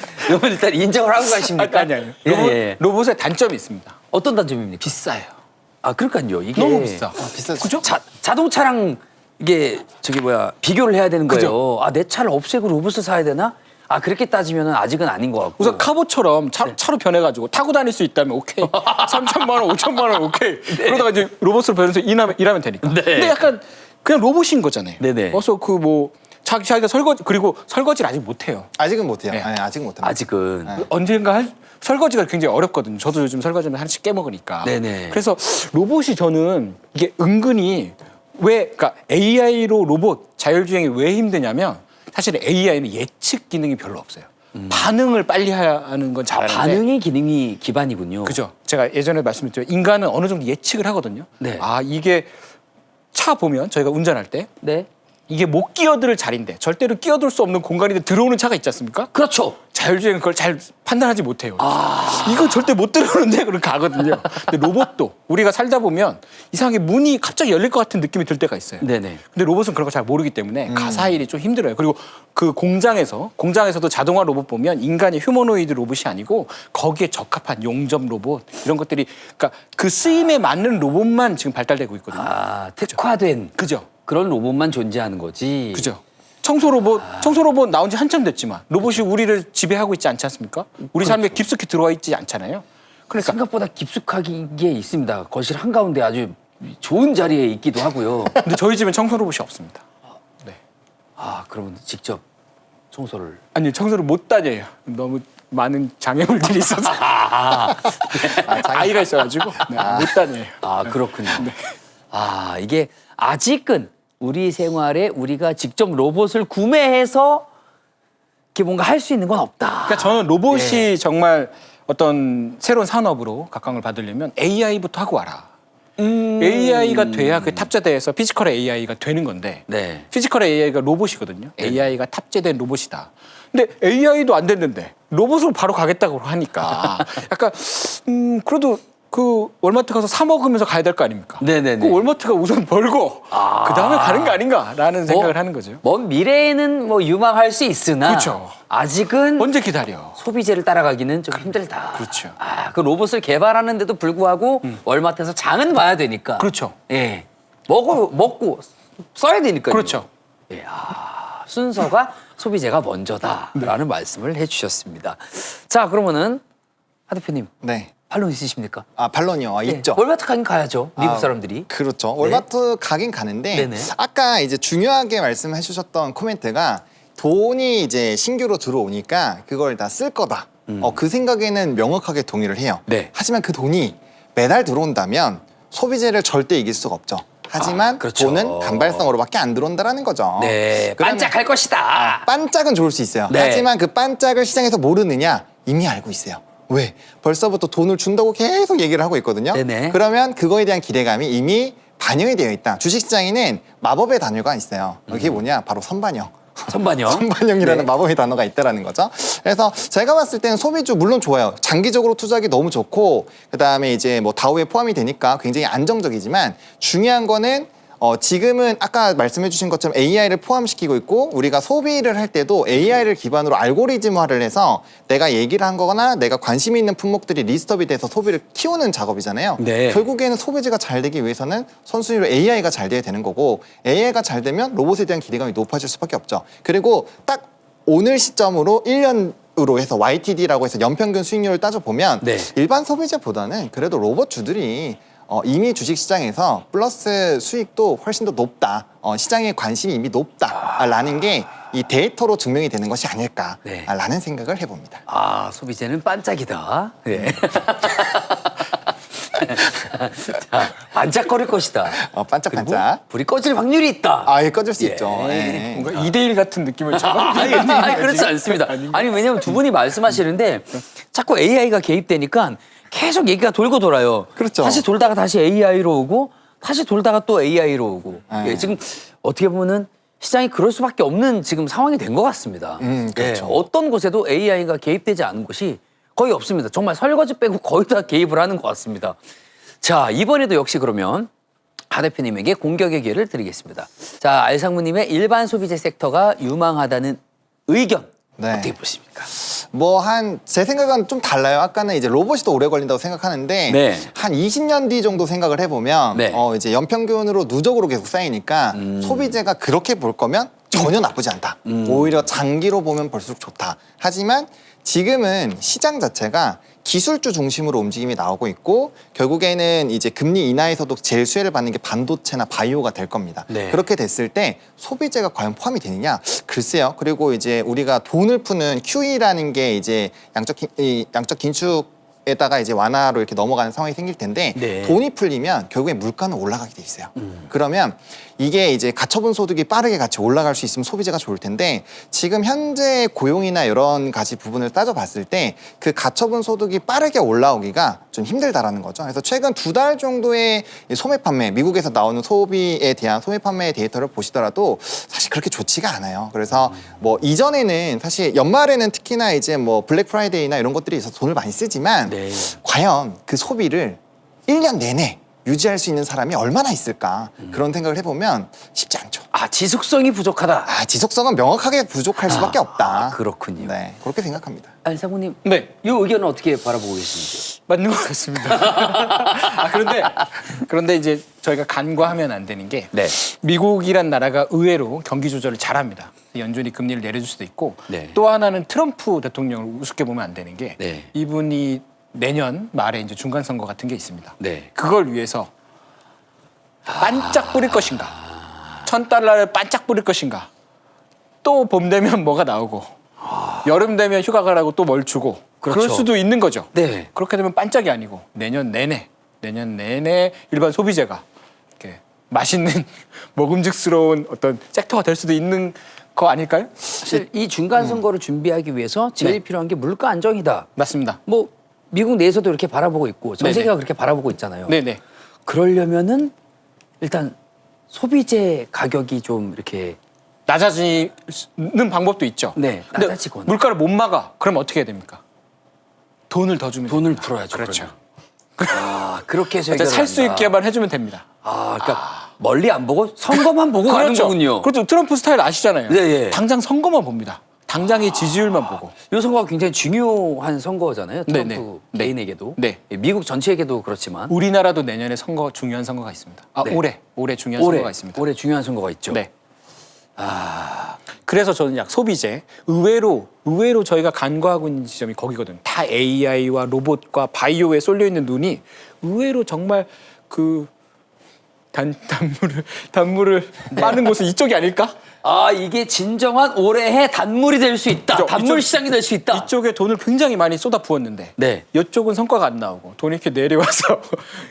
일단 인정을 하고 가십니까? 아니요. 예. 로봇의 단점이 있습니다. 어떤 단점입니까? 비싸요. 그러니까요. 이게 너무 비싸. 비싸죠. 그죠? 자동차랑 이게 비교를 해야 되는 거예요. 그죠? 내 차를 없애고 로봇을 사야 되나? 그렇게 따지면 아직은 아닌 것 같고. 우선 카보처럼 차로 변해가지고 타고 다닐 수 있다면 오케이. 3천만 원, 5천만 원 오케이. 그러다가 이제 로봇으로 변해서 일하면 되니까. 네. 근데 약간 그냥 로봇인 거잖아요. 네네. 그래서 자기가 설거지를 아직 못해요. 아직은 못해요. 네. 아직은 못합니다. 아직은. 언젠가 설거지가 굉장히 어렵거든요. 저도 요즘 설거지는 하나씩 깨먹으니까. 네네. 그래서 로봇이 저는 이게 은근히 그러니까 AI로 로봇 자율주행이 왜 힘드냐면 사실 AI는 예측 기능이 별로 없어요. 반응을 빨리 하는 건 잘하는데. 반응의 기능이 기반이군요. 그죠. 제가 예전에 말씀드렸죠. 인간은 어느 정도 예측을 하거든요. 네. 이게 차 보면 저희가 운전할 때 네. 이게 못 끼어들 자리인데 절대로 끼어들 수 없는 공간인데 들어오는 차가 있지 않습니까? 그렇죠. 자율주행은 그걸 잘 판단하지 못해요. 이거 절대 못 들어오는데 그렇게 가거든요. 근데 로봇도 우리가 살다 보면 이상하게 문이 갑자기 열릴 것 같은 느낌이 들 때가 있어요. 네네. 근데 로봇은 그런 거 잘 모르기 때문에 가사일이 좀 힘들어요. 그리고 그 공장에서도 자동화 로봇 보면 인간의 휴머노이드 로봇이 아니고 거기에 적합한 용접 로봇 이런 것들이 그러니까 그 쓰임에 맞는 로봇만 지금 발달되고 있거든요. 특화된 그죠? 그런 로봇만 존재하는 거지. 그죠? 청소 로봇 나온 지 한참 됐지만 로봇이 우리를 지배하고 있지 않지 않습니까? 우리 삶에 깊숙이 들어와 있지 않잖아요. 그러니까 생각보다 깊숙하게 있습니다. 거실 한가운데 아주 좋은 자리에 있기도 하고요. 근데 저희 집엔 청소 로봇이 없습니다. 네. 그러면 직접 청소를. 아니 청소를 못 다녀요. 너무 많은 장애물들이 있어서 아이가 있어가지고 못 다녀요. 그렇군요. 이게 아직은 우리 생활에 우리가 직접 로봇을 구매해서 이렇게 뭔가 할 수 있는 건 없다. 그러니까 저는 로봇이 정말 어떤 새로운 산업으로 각광을 받으려면 AI부터 하고 와라. AI가 돼야 그 탑재돼서 피지컬 AI가 되는 건데 네. 피지컬 AI가 로봇이거든요. AI가 탑재된 로봇이다. 근데 AI도 안 됐는데 로봇으로 바로 가겠다고 하니까 약간 그래도 그 월마트 가서 사 먹으면서 가야 될 거 아닙니까? 네네네. 그 월마트가 우선 벌고 그 다음에 가는 거 아닌가라는 생각을 하는 거죠. 먼 미래에는 유망할 수 있으나 그렇죠. 아직은 언제 기다려? 소비재를 따라가기는 좀 힘들다. 그렇죠. 그 로봇을 개발하는데도 불구하고 월마트에서 장은 봐야 되니까. 그렇죠. 예. 먹고 써야 되니까요. 그렇죠. 예. 순서가 소비재가 먼저다라는 말씀을 해주셨습니다. 자, 그러면은 하 대표님 네. 반론 있으십니까? 반론이요. 예. 있죠. 월마트 가긴 가야죠. 미국 사람들이. 그렇죠. 월마트 가긴 가는데 네네. 아까 이제 중요하게 말씀해 주셨던 코멘트가 돈이 이제 신규로 들어오니까 그걸 다 쓸 거다. 그 생각에는 명확하게 동의를 해요. 네. 하지만 그 돈이 매달 들어온다면 소비재를 절대 이길 수가 없죠. 하지만 그렇죠. 돈은 간발성으로밖에 안 들어온다라는 거죠. 네. 그러면 반짝할 것이다. 반짝은 좋을 수 있어요. 네. 하지만 그 반짝을 시장에서 모르느냐? 이미 알고 있어요. 왜? 벌써부터 돈을 준다고 계속 얘기를 하고 있거든요. 네네. 그러면 그거에 대한 기대감이 이미 반영이 되어 있다. 주식시장에는 마법의 단어가 있어요. 그게 뭐냐? 바로 선반영. 선반영. 선반영이라는 네. 마법의 단어가 있다라는 거죠. 그래서 제가 봤을 때는 소비주 물론 좋아요. 장기적으로 투자하기 너무 좋고 그다음에 이제 뭐 다우에 포함이 되니까 굉장히 안정적이지만 중요한 거는 지금은 아까 말씀해 주신 것처럼 AI를 포함시키고 있고 우리가 소비를 할 때도 AI를 기반으로 알고리즘화를 해서 내가 얘기를 한 거거나 내가 관심 있는 품목들이 리스트업이 돼서 소비를 키우는 작업이잖아요. 네. 결국에는 소비재가 잘 되기 위해서는 선순위로 AI가 잘 돼야 되는 거고 AI가 잘 되면 로봇에 대한 기대감이 높아질 수밖에 없죠. 그리고 딱 오늘 시점으로 1년으로 해서 YTD라고 해서 연평균 수익률을 따져보면 네. 일반 소비재보다는 그래도 로봇주들이 이미 주식시장에서 플러스 수익도 훨씬 더 높다. 시장의 관심이 이미 높다라는 게 이 데이터로 증명이 되는 것이 아닐까라는 네. 생각을 해봅니다. 아, 소비재는 반짝이다. 예. 자, 반짝거릴 것이다. 반짝반짝. 그리고 불이 꺼질 확률이 있다. 아, 예, 꺼질 수 예. 있죠. 예. 뭔가 2대1 같은 느낌을 아니, 그렇지 않습니다. 아니, 왜냐면 두 분이 말씀하시는데 자꾸 AI가 개입되니까 계속 얘기가 돌고 돌아요. 그렇죠. 다시 돌다가 다시 AI로 오고, 다시 돌다가 또 AI로 오고. 네. 예, 지금 어떻게 보면은 시장이 그럴 수밖에 없는 지금 상황이 된 것 같습니다. 그렇죠. 예, 어떤 곳에도 AI가 개입되지 않은 곳이 거의 없습니다. 정말 설거지 빼고 거의 다 개입을 하는 것 같습니다. 자, 이번에도 역시 그러면 하 대표님에게 공격의 기회를 드리겠습니다. 자, 알상무님의 일반 소비재 섹터가 유망하다는 의견 네. 어떻게 보십니까? 제 생각은 좀 달라요. 아까는 이제 로봇이 더 오래 걸린다고 생각하는데 네. 한 20년 뒤 정도 생각을 해보면 네. 이제 연평균으로 누적으로 계속 쌓이니까 소비재가 그렇게 볼 거면 전혀 나쁘지 않다. 오히려 장기로 보면 볼수록 좋다. 하지만 지금은 시장 자체가 기술주 중심으로 움직임이 나오고 있고 결국에는 이제 금리 인하에서도 제일 수혜를 받는 게 반도체나 바이오가 될 겁니다. 네. 그렇게 됐을 때 소비재가 과연 포함이 되느냐? 글쎄요. 그리고 이제 우리가 돈을 푸는 QE라는 게 이제 양적 긴축에다가 이제 완화로 이렇게 넘어가는 상황이 생길 텐데 네. 돈이 풀리면 결국에 물가는 올라가게 돼 있어요. 그러면 이게 이제 가처분 소득이 빠르게 같이 올라갈 수 있으면 소비재가 좋을 텐데 지금 현재 고용이나 이런 가지 부분을 따져봤을 때 그 가처분 소득이 빠르게 올라오기가 좀 힘들다라는 거죠. 그래서 최근 2달 정도의 소매 판매, 미국에서 나오는 소비에 대한 소매 판매 데이터를 보시더라도 사실 그렇게 좋지가 않아요. 그래서 뭐 이전에는 사실 연말에는 특히나 이제 뭐 블랙 프라이데이나 이런 것들이 있어서 돈을 많이 쓰지만 네. 과연 그 소비를 1년 내내 유지할 수 있는 사람이 얼마나 있을까 그런 생각을 해보면 쉽지 않죠. 아, 지속성이 부족하다. 지속성은 명확하게 부족할 수밖에 없다. 그렇군요. 네, 그렇게 생각합니다. 알상무님, 네. 이 의견은 어떻게 바라보고 계십니까? 맞는 것 같습니다. 그런데 이제 저희가 간과하면 안 되는 게 네. 미국이란 나라가 의외로 경기 조절을 잘합니다. 연준이 금리를 내려줄 수도 있고 네. 또 하나는 트럼프 대통령을 우습게 보면 안 되는 게 네. 이분이 내년 말에 이제 중간 선거 같은 게 있습니다. 네. 그걸 위해서 반짝 뿌릴 것인가? $1,000를 반짝 뿌릴 것인가? 또 봄 되면 뭐가 나오고 여름 되면 휴가 가라고 또 뭘 주고 그렇죠. 그럴 수도 있는 거죠. 네. 그렇게 되면 반짝이 아니고 내년 내내 일반 소비재가 이렇게 맛있는 먹음직스러운 어떤 섹터가 될 수도 있는 거 아닐까요? 사실 이 중간 선거를 준비하기 위해서 제일 네. 필요한 게 물가 안정이다. 맞습니다. 뭐 미국 내에서도 이렇게 바라보고 있고 전 네네. 세계가 그렇게 바라보고 있잖아요. 네네. 그러려면은 일단 소비재 가격이 좀 이렇게 낮아지는 방법도 있죠. 네, 근데 낮아지거나. 물가를 못 막아. 그럼 어떻게 해야 됩니까? 돈을 더 주면 돈을 됩니다. 풀어야죠. 그렇죠. 아, 그렇게 해서 해결을 살 수 한다. 있게만 해주면 됩니다. 아, 그러니까 멀리 안 보고 선거만 보고 가는 거군요. 그렇죠. 트럼프 스타일 아시잖아요. 네, 예. 당장 선거만 봅니다. 당장의 지지율만 보고. 이 선거가 굉장히 중요한 선거잖아요. 트럼프 네네. 네. 개인에게도. 네. 예, 미국 전체에게도 그렇지만. 우리나라도 내년에 중요한 선거가 있습니다. 네. 올해 중요한 선거가 있습니다. 올해 중요한 선거가 있죠. 네. 그래서 저는 소비재 의외로 저희가 간과하고 있는 지점이 거기거든요. 다 AI와 로봇과 바이오에 쏠려 있는 눈이 의외로 정말 그 단물을 빠는 곳은 이쪽이 아닐까? 아, 이게 진정한 올해의 단물이 될 수 있다. 그죠? 단물 시장이 될 수 있다. 이쪽에 돈을 굉장히 많이 쏟아 부었는데 네. 이쪽은 성과가 안 나오고 돈이 이렇게 내려와서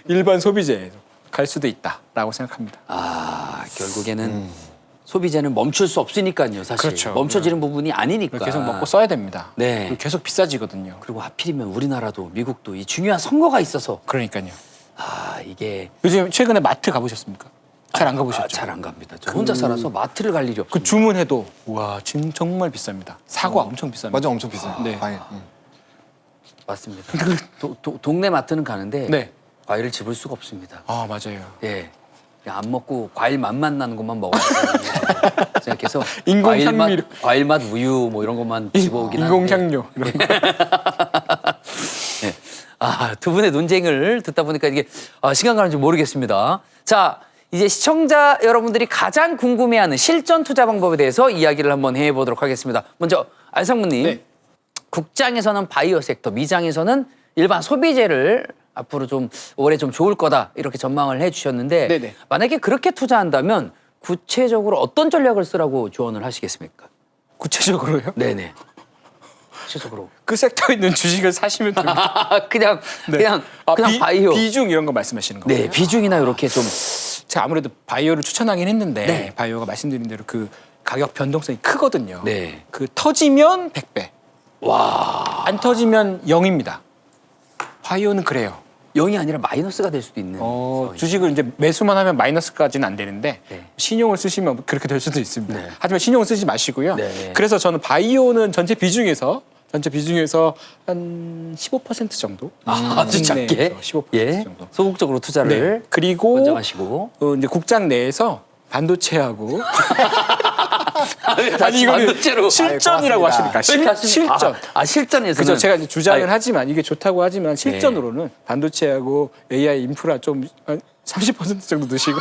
일반 소비재에 갈 수도 있다라고 생각합니다. 아, 결국에는 소비재는 멈출 수 없으니까요, 사실. 그렇죠. 멈춰지는 부분이 아니니까. 계속 먹고 써야 됩니다. 네. 그리고 계속 비싸지거든요. 그리고 하필이면 우리나라도 미국도 이 중요한 선거가 있어서 그러니까요. 아, 이게 요즘 최근에 마트 가보셨습니까? 잘 안 가보셨죠? 잘 안 갑니다. 저 혼자 살아서 마트를 갈 일이 없어요. 그 주문해도 와 지금 정말 비쌉니다. 사과 엄청 비쌉니다. 맞아, 엄청 비싸요. 네. 과일. 맞습니다. 동네 마트는 가는데 네. 과일을 집을 수가 없습니다. 아 맞아요. 예. 그냥 안 먹고 과일 맛만 나는 것만 먹어야 생각해서 인공 과일 맛, 향미로. 과일 맛 우유 뭐 이런 것만 집어오긴 인공 하는데. 향료 이런 거. 네. 아, 두 분의 논쟁을 듣다 보니까 이게 시간 가는 줄 모르겠습니다. 자, 이제 시청자 여러분들이 가장 궁금해하는 실전 투자 방법에 대해서 이야기를 한번 해보도록 하겠습니다. 먼저 알상무님, 네. 국장에서는 바이오 섹터, 미장에서는 일반 소비재를 앞으로 좀 올해 좀 좋을 거다 이렇게 전망을 해주셨는데 네네. 만약에 그렇게 투자한다면 구체적으로 어떤 전략을 쓰라고 조언을 하시겠습니까? 구체적으로요? 네네. 구체적으로. 그 섹터에 있는 주식을 사시면 됩니다. 그냥 네. 그냥 바이오. 비중 이런 거 말씀하시는 거예요? 네, 비중이나 이렇게 좀. 제가 아무래도 바이오를 추천하긴 했는데 네. 바이오가 말씀드린 대로 그 가격 변동성이 크거든요. 네. 그 터지면 100배, 와. 안 터지면 0입니다. 바이오는 그래요. 0이 아니라 마이너스가 될 수도 있는. 상황이죠. 주식을 이제 매수만 하면 마이너스까지는 안 되는데 네. 신용을 쓰시면 그렇게 될 수도 있습니다. 네. 하지만 신용을 쓰지 마시고요. 네. 그래서 저는 바이오는 전체 비중에서 한 15% 정도. 아주 작게. 15% 예. 정도. 소극적으로 투자를 네. 그리고 권장하시고. 이제 국장 내에서 반도체하고 아니 이거는 반도체로 실전이라고 고맙습니다. 하십니까? 실전. 실전에서는 그래서 제가 이제 주장을 아니, 하지만 이게 좋다고 하지만 실전으로는 반도체하고 AI 인프라 좀 30% 정도 넣으시고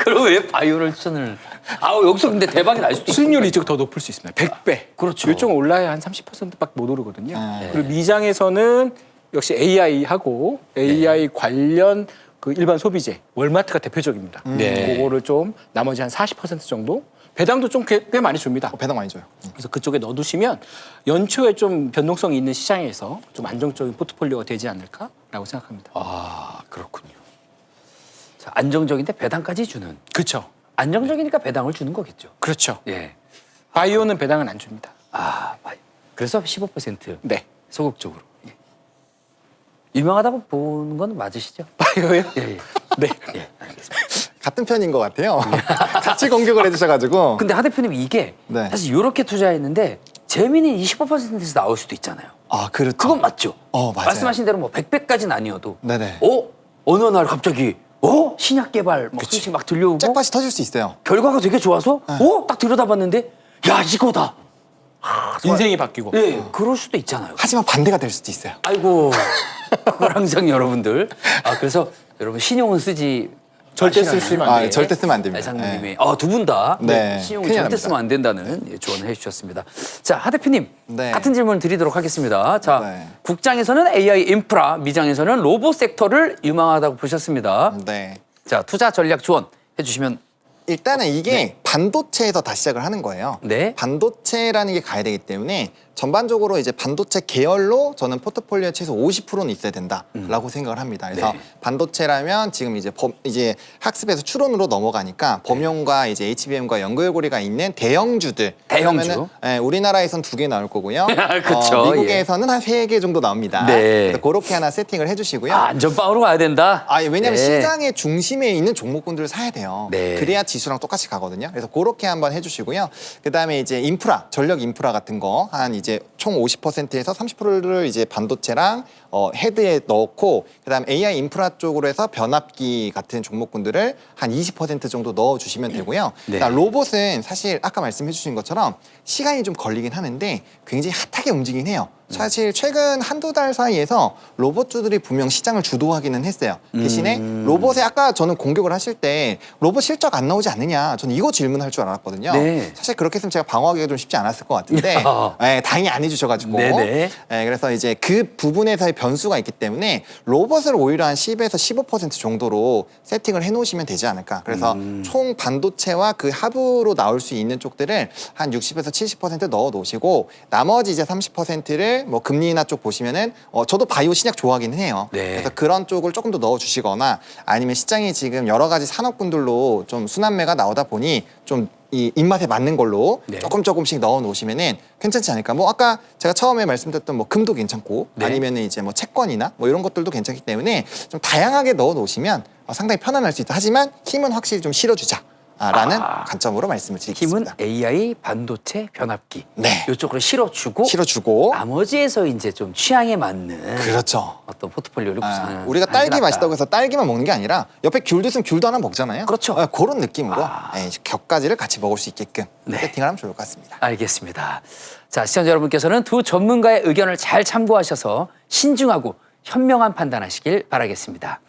그럼 왜 바이오를 추천을? 여기서 근데 대박이 날 수도 수익률이 있으니까. 이쪽 더 높을 수 있습니다. 100배. 그렇죠. 이쪽 올라야 한 30%밖에 못 오르거든요. 네. 그리고 미장에서는 역시 AI하고 AI 관련 그 일반 소비재 월마트가 대표적입니다. 네. 그거를 좀 나머지 한 40% 정도 배당도 좀 꽤 많이 줍니다. 배당 많이 줘요. 그래서 그쪽에 넣어두시면 연초에 좀 변동성이 있는 시장에서 좀 안정적인 포트폴리오가 되지 않을까라고 생각합니다. 그렇군요. 자, 안정적인데 배당까지 주는. 그렇죠. 안정적이니까 배당을 주는 거겠죠. 그렇죠. 예. 바이오는 배당은 안 줍니다. 그래서 15% 네. 소극적으로. 예. 유명하다고 보는 건 맞으시죠? 바이오요? 예. 네. 예, 알겠습니다. 같은 편인 것 같아요. 같이 공격을 해주셔가지고. 근데 하 대표님 이게 네. 사실 이렇게 투자했는데 재미는 25%에서 나올 수도 있잖아요. 그렇죠. 그건 맞죠? 맞아요. 말씀하신 대로 뭐 100배까지는 아니어도 네네. 어느 날 갑자기 신약 개발 막 소식 막 들려오고 잭팟이 터질 수 있어요. 결과가 되게 좋아서 딱 들여다봤는데 야 이거다. 인생이 바뀌고. 예, 그럴 수도 있잖아요. 하지만 반대가 될 수도 있어요. 아이고 그걸 항상 여러분들 그래서 여러분 신용은 쓰지 절대 마시라는 쓰시면 안 돼요. 절대 쓰면 안 됩니다. 상무님이 두 분 다 네. 신용을 큰일 절대 납니다. 쓰면 안 된다는 조언을 해주셨습니다. 자, 하 대표님 네. 같은 질문 드리도록 하겠습니다. 자, 네. 국장에서는 AI 인프라, 미장에서는 로봇 섹터를 유망하다고 보셨습니다. 네. 자, 투자 전략 조언 해주시면 일단은 이게 반도체에서 다 시작을 하는 거예요. 네. 반도체라는 게 가야 되기 때문에 전반적으로 이제 반도체 계열로 저는 포트폴리오에 최소 50%는 있어야 된다라고 생각을 합니다. 그래서 네. 반도체라면 지금 이제 학습에서 추론으로 넘어가니까 범용과 이제 HBM과 연결고리가 있는 대형주들. 대형주. 그러면은, 우리나라에선 2개 나올 거고요. 그쵸, 미국에서는 한 3개 정도 나옵니다. 네. 그래서 그렇게 하나 세팅을 해주시고요. 안전빵으로 가야 된다. 왜냐면 네. 시장의 중심에 있는 종목군들을 사야 돼요. 네. 그래야 지수랑 똑같이 가거든요. 그래서 그렇게 한번 해주시고요. 그다음에 이제 인프라, 전력 인프라 같은 거 한 이제 총 50%에서 30%를 이제 반도체랑 헤드에 넣고 그다음 AI 인프라 쪽으로 해서 변압기 같은 종목군들을 한 20% 정도 넣어주시면 되고요. 네. 그다음 로봇은 사실 아까 말씀해주신 것처럼 시간이 좀 걸리긴 하는데 굉장히 핫하게 움직이긴 해요. 사실 최근 한두 달 사이에서 로봇주들이 분명 시장을 주도하기는 했어요. 대신에 로봇에 아까 저는 공격을 하실 때 로봇 실적 안 나오지 않느냐 저는 이거 질문할 줄 알았거든요. 네. 사실 그렇게 했으면 제가 방어하기가 좀 쉽지 않았을 것 같은데 다행히 안 해주셔가지고 네네. 그래서 이제 그 부분에서의 변수가 있기 때문에 로봇을 오히려 한 10에서 15% 정도로 세팅을 해놓으시면 되지 않을까. 그래서 총 반도체와 그 하부로 나올 수 있는 쪽들을 한 60에서 70% 넣어 놓으시고 나머지 이제 30%를 뭐 금리 인하 쪽 보시면은 저도 바이오 신약 좋아하기는 해요. 네. 그래서 그런 쪽을 조금 더 넣어 주시거나 아니면 시장이 지금 여러 가지 산업군들로 좀 순환매가 나오다 보니 좀 이 입맛에 맞는 걸로 네. 조금씩 넣어 놓으시면은 괜찮지 않을까. 뭐 아까 제가 처음에 말씀드렸던 뭐 금도 괜찮고 네. 아니면은 이제 뭐 채권이나 뭐 이런 것들도 괜찮기 때문에 좀 다양하게 넣어 놓으시면 상당히 편안할 수 있다. 하지만 힘은 확실히 좀 실어주자. 라는 관점으로 말씀을 힘은 드리겠습니다. AI, 반도체, 변압기. 네. 이쪽으로 실어주고 실어주고 나머지에서 이제 좀 취향에 맞는 그렇죠. 어떤 포트폴리오를 구성하는 우리가 딸기 게 낫다. 맛있다고 해서 딸기만 먹는 게 아니라 옆에 귤도 있으면 귤도 하나 먹잖아요. 그렇죠. 그런 느낌으로 격가지를 같이 먹을 수 있게끔 네. 세팅을 하면 좋을 것 같습니다. 알겠습니다. 자, 시청자 여러분께서는 두 전문가의 의견을 잘 참고하셔서 신중하고 현명한 판단하시길 바라겠습니다.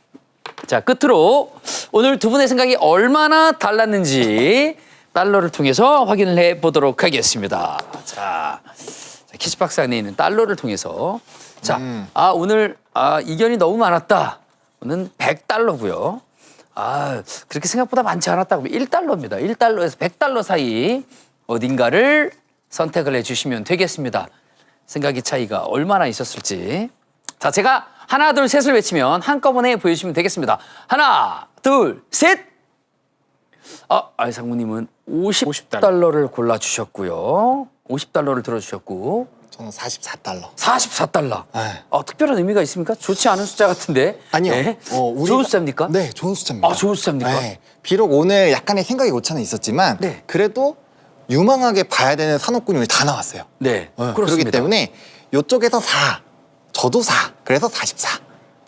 자, 끝으로 오늘 두 분의 생각이 얼마나 달랐는지 달러를 통해서 확인을 해보도록 하겠습니다. 자, 키즈박스 안에 있는 달러를 통해서 자, 오늘 이견이 너무 많았다. 오늘 100달러고요. 그렇게 생각보다 많지 않았다고 1달러입니다. 1달러에서 100달러 사이 어딘가를 선택을 해주시면 되겠습니다. 생각의 차이가 얼마나 있었을지. 자, 제가 하나, 둘, 셋을 외치면 한꺼번에 보여주시면 되겠습니다. 하나, 둘, 셋! 알상무님은 50달러를 골라주셨고요. 50달러를 들어주셨고. 저는 44달러. 44달러. 네. 특별한 의미가 있습니까? 좋지 않은 숫자 같은데. 아니요. 네. 우리가- 좋은 숫자입니까? 네, 좋은 숫자입니다. 좋은 숫자입니까? 네. 비록 오늘 약간의 생각의 오차는 있었지만 네. 그래도 유망하게 봐야 되는 산업군이 다 나왔어요. 네. 그렇기 그렇습니다. 때문에 이쪽에서 4, 저도 4, 그래서 44.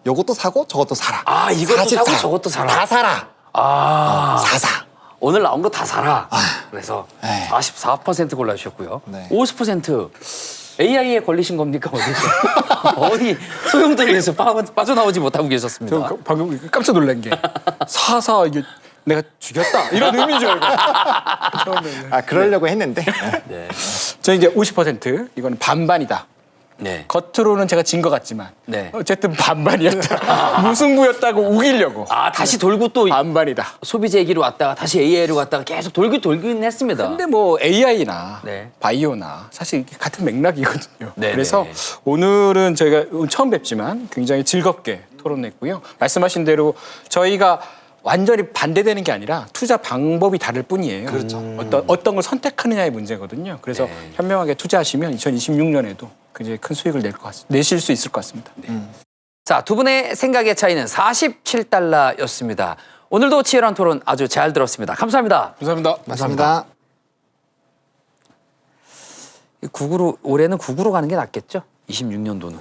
요것도 사고 저것도 사라. 이것도 사고 저것도 사라. 다 사라. 44. 오늘 나온 거 다 사라. 그래서 네. 44% 골라주셨고요. 네. 50% AI에 걸리신 겁니까? 어디서? 어디 소용돌이에서 빠져나오지 못하고 계셨습니다. 저 방금 깜짝 놀란 게 사사 이게 내가 죽였다 이런 의미인 줄 알고 처음에는. 그러려고 했는데. 네. 저 이제 50% 이거는 반반이다. 네. 겉으로는 제가 진 것 같지만 네. 어쨌든 반반이었다. 무승부였다고 우기려고. 다시 돌고 또 반반이다. 소비자 얘기로 왔다가 다시 AI로 갔다가 계속 돌긴 했습니다. 근데 뭐 AI나 네. 바이오나 사실 이게 같은 맥락이거든요. 네, 그래서 네. 오늘은 저희가 처음 뵙지만 굉장히 즐겁게 토론했고요. 말씀하신 대로 저희가 완전히 반대되는 게 아니라 투자 방법이 다를 뿐이에요. 그렇죠. 어떤 걸 선택하느냐의 문제거든요. 그래서 네. 현명하게 투자하시면 2026년에도 굉장히 큰 수익을 내실 수 있을 것 같습니다. 자, 두 분의 생각의 차이는 47달러였습니다. 오늘도 치열한 토론 아주 잘 들었습니다. 감사합니다. 감사합니다. 맞습니다. 올해는 9구로 가는 게 낫겠죠? 26년도는.